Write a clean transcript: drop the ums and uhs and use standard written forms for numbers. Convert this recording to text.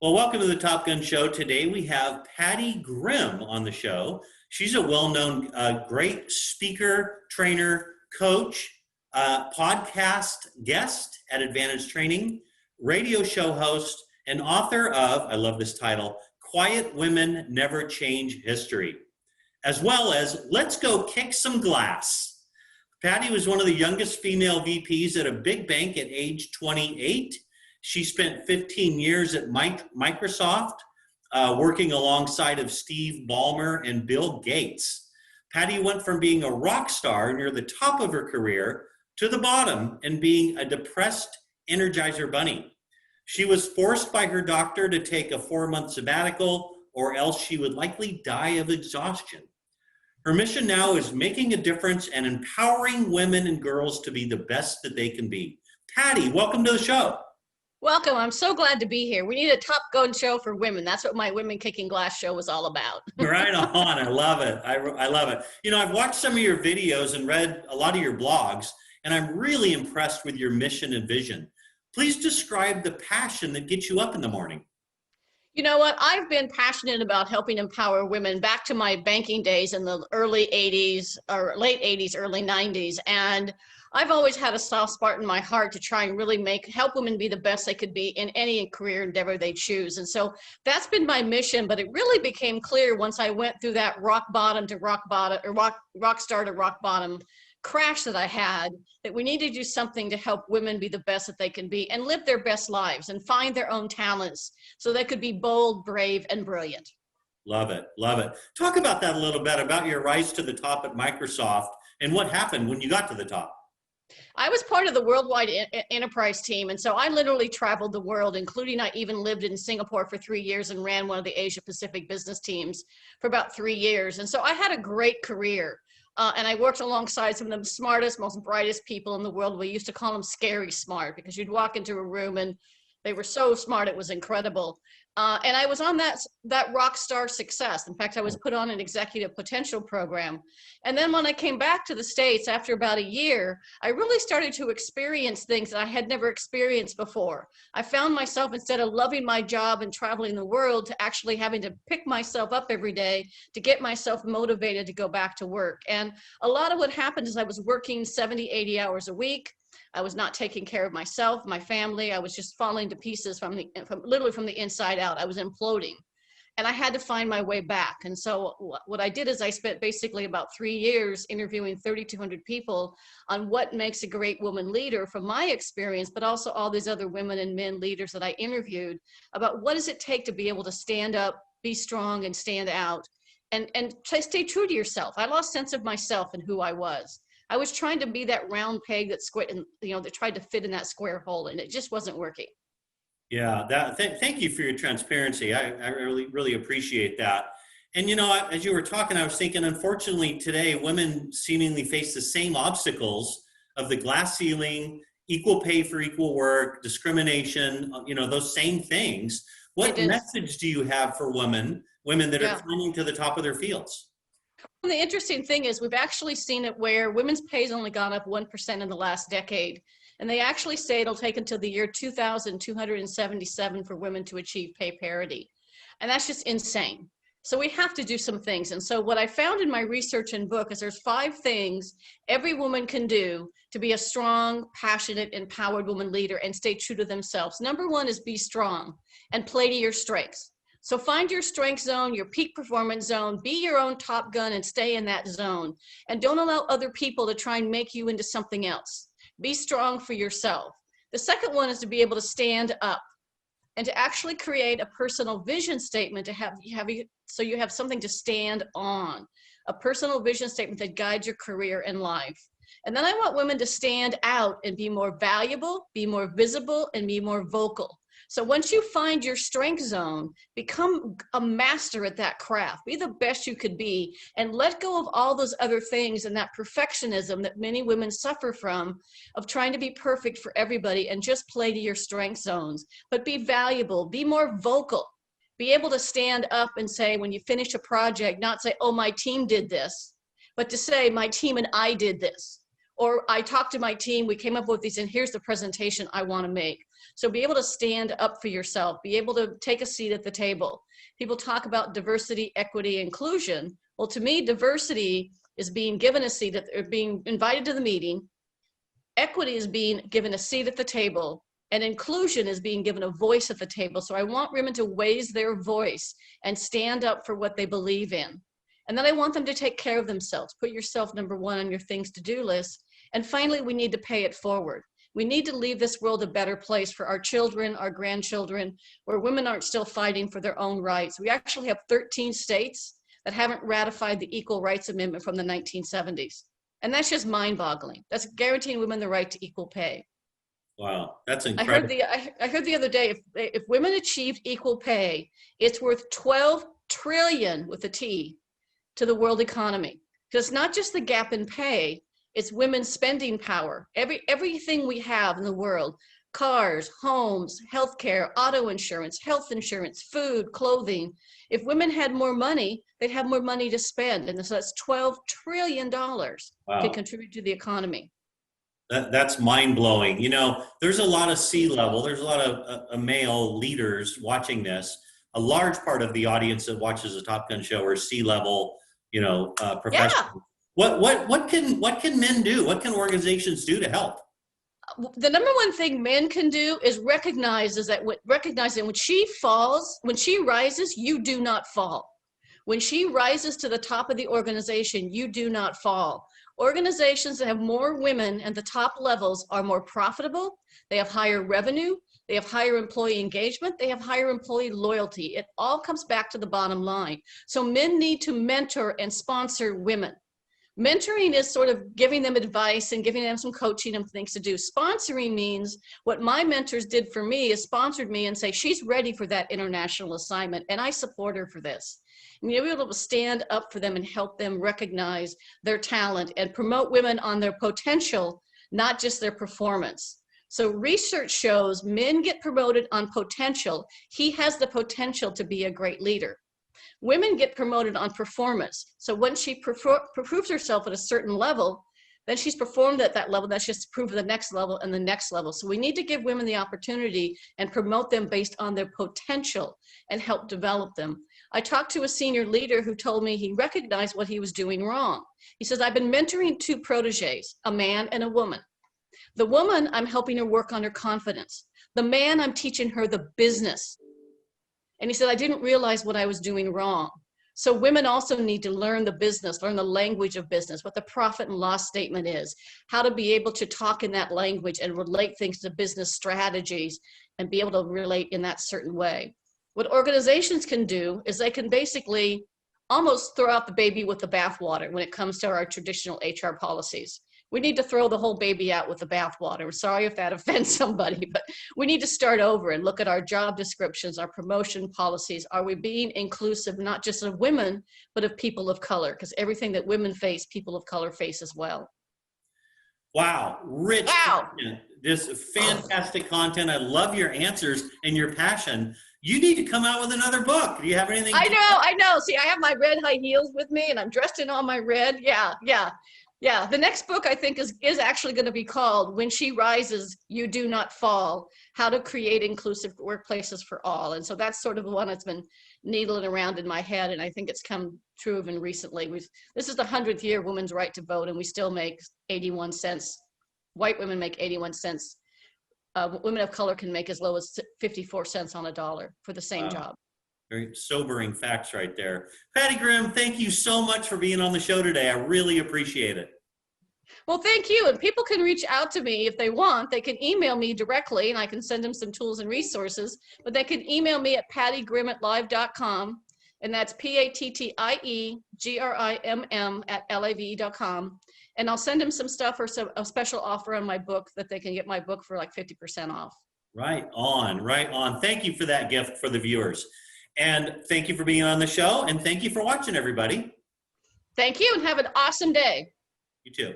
Well, welcome to the Top Gun Show. Today we have Pattie Grimm on the show. She's a well-known, great speaker, trainer, coach, podcast guest at Advantage Training, radio show host, and author of, I love this title, Quiet Women Never Change History, as well as Let's Go Kick Some Glass. Pattie was one of the youngest female VPs at a big bank at age 28. She spent 15 years at Microsoft, working alongside of Steve Ballmer and Bill Gates. Pattie went from being a rock star near the top of her career to the bottom and being a depressed Energizer bunny. She was forced by her doctor to take a 4-month sabbatical, or else she would likely die of exhaustion. Her mission now is making a difference and empowering women and girls to be the best that they can be. Pattie, welcome to the show. Welcome. I'm so glad to be here. We need a Top Gun show for women. That's what my Women Kicking Glass show was all about. Right on. I love it. I love it. You know, I've watched some of your videos and read a lot of your blogs, and I'm really impressed with your mission and vision. Please describe the passion that gets you up in the morning. You know what? I've been passionate about helping empower women back to my banking days in the early 80s or late 80s, early 90s. And I've always had a soft spot in my heart to try and really help women be the best they could be in any career endeavor they choose. And so that's been my mission, but it really became clear once I went through that rock star to rock bottom crash that I had, that we need to do something to help women be the best that they can be and live their best lives and find their own talents so they could be bold, brave, and brilliant. Love it. Love it. Talk about that a little bit, about your rise to the top at Microsoft and what happened when you got to the top. I was part of the worldwide enterprise team, and so I literally traveled the world, including I even lived in Singapore for 3 years and ran one of the Asia Pacific business teams for about 3 years. And so I had a great career, and I worked alongside some of the smartest, most brightest people in the world. We used to call them scary smart, because you'd walk into a room and they were so smart, it was incredible. And I was on that rock star success. In fact, I was put on an executive potential program. And then when I came back to the States after about a year, I really started to experience things that I had never experienced before. I found myself, instead of loving my job and traveling the world, to actually having to pick myself up every day to get myself motivated to go back to work. And a lot of what happened is I was working 70, 80 hours a week. I was not taking care of myself, my family. I was just falling to pieces literally from the inside out. I was imploding, and I had to find my way back. And so what I did is I spent basically about 3 years interviewing 3,200 people on what makes a great woman leader from my experience, but also all these other women and men leaders that I interviewed, about what does it take to be able to stand up, be strong, and stand out, and stay true to yourself. I lost sense of myself and who I was. I was trying to be that round peg that tried to fit in that square hole, and it just wasn't working. Yeah, thank you for your transparency. I really appreciate that. And you know, as you were talking, I was thinking, unfortunately today, women seemingly face the same obstacles of the glass ceiling, equal pay for equal work, discrimination, those same things. What message do you have for women that are climbing to the top of their fields? The interesting thing is we've actually seen it where women's pay has only gone up 1% in the last decade. And they actually say it'll take until the year 2277 for women to achieve pay parity. And that's just insane. So we have to do some things. And so what I found in my research and book is there's 5 things every woman can do to be a strong, passionate, empowered woman leader and stay true to themselves. Number 1 is be strong and play to your strengths. So find your strength zone, your peak performance zone, be your own top gun and stay in that zone. And don't allow other people to try and make you into something else. Be strong for yourself. The second one is to be able to stand up and to actually create a personal vision statement so you have something to stand on, a personal vision statement that guides your career and life. And then I want women to stand out and be more valuable, be more visible, and be more vocal. So once you find your strength zone, become a master at that craft, be the best you could be, and let go of all those other things and that perfectionism that many women suffer from, of trying to be perfect for everybody, and just play to your strength zones. But be valuable, be more vocal, be able to stand up and say, when you finish a project, not say, oh, my team did this, but to say, my team and I did this. Or I talked to my team, we came up with these, and here's the presentation I want to make. So be able to stand up for yourself, be able to take a seat at the table. People talk about diversity, equity, inclusion. Well, to me, diversity is being given a seat, or being invited to the meeting. Equity is being given a seat at the table, and inclusion is being given a voice at the table. So I want women to raise their voice and stand up for what they believe in. And then I want them to take care of themselves. Put yourself number one on your things to do list. And finally, we need to pay it forward. We need to leave this world a better place for our children, our grandchildren, where women aren't still fighting for their own rights. We actually have 13 states that haven't ratified the Equal Rights Amendment from the 1970s. And that's just mind-boggling. That's guaranteeing women the right to equal pay. Wow, that's incredible. I heard the other day, if women achieved equal pay, it's worth 12 trillion with a T to the world economy. Because it's not just the gap in pay, it's women's spending power. Everything we have in the world, cars, homes, healthcare, auto insurance, health insurance, food, clothing. If women had more money, they'd have more money to spend. And so that's $12 trillion can contribute to the economy. That's mind-blowing. You know, there's a lot of C-level, there's a lot of male leaders watching this. A large part of the audience that watches the Top Gun show are C-level, professionals. Yeah. What can men do? What can organizations do to help? The number one thing men can do is recognize that when she falls, when she rises, you do not fall. When she rises to the top of the organization, you do not fall. Organizations that have more women at the top levels are more profitable. They have higher revenue. They have higher employee engagement. They have higher employee loyalty. It all comes back to the bottom line. So men need to mentor and sponsor women. Mentoring is sort of giving them advice and giving them some coaching and things to do. Sponsoring means what my mentors did for me is sponsored me and say, she's ready for that international assignment and I support her for this. And you'll be able to stand up for them and help them recognize their talent and promote women on their potential, not just their performance. So research shows men get promoted on potential. He has the potential to be a great leader. Women get promoted on performance. So when she proves herself at a certain level, then she's performed at that level. That's just proof of the next level and the next level. So we need to give women the opportunity and promote them based on their potential and help develop them. I talked to a senior leader who told me he recognized what he was doing wrong. He says, I've been mentoring two proteges, a man and a woman. The woman, I'm helping her work on her confidence. The man, I'm teaching her the business. And he said, I didn't realize what I was doing wrong. So women also need to learn the business, learn the language of business, what the profit and loss statement is, how to be able to talk in that language and relate things to business strategies and be able to relate in that certain way. What organizations can do is they can basically almost throw out the baby with the bathwater when it comes to our traditional HR policies. We need to throw the whole baby out with the bathwater. Sorry if that offends somebody, but we need to start over and look at our job descriptions, our promotion policies. Are we being inclusive, not just of women, but of people of color? Because everything that women face, people of color face as well. Wow, rich content. This fantastic content. I love your answers and your passion. You need to come out with another book. Do you have anything? I know. See, I have my red high heels with me and I'm dressed in all my red. Yeah, the next book I think is actually going to be called When She Rises, You Do Not Fall, How to Create Inclusive Workplaces for All. And so that's sort of the one that's been needling around in my head, and I think it's come true even recently. This is the 100th year of women's right to vote, and we still make 81 cents. White women make 81 cents. Women of color can make as low as 54 cents on a dollar for the same job. Very sobering facts right there. Pattie Grimm, thank you so much for being on the show today. I really appreciate it. Well, thank you. And people can reach out to me if they want. They can email me directly and I can send them some tools and resources, but they can email me at pattiegrimm@live.com. And that's PATTIEGRIMM@LIVE.com. And I'll send them some stuff or a special offer on my book that they can get my book for like 50% off. Right on, right on. Thank you for that gift for the viewers. And thank you for being on the show. And thank you for watching, everybody. Thank you and have an awesome day. You too.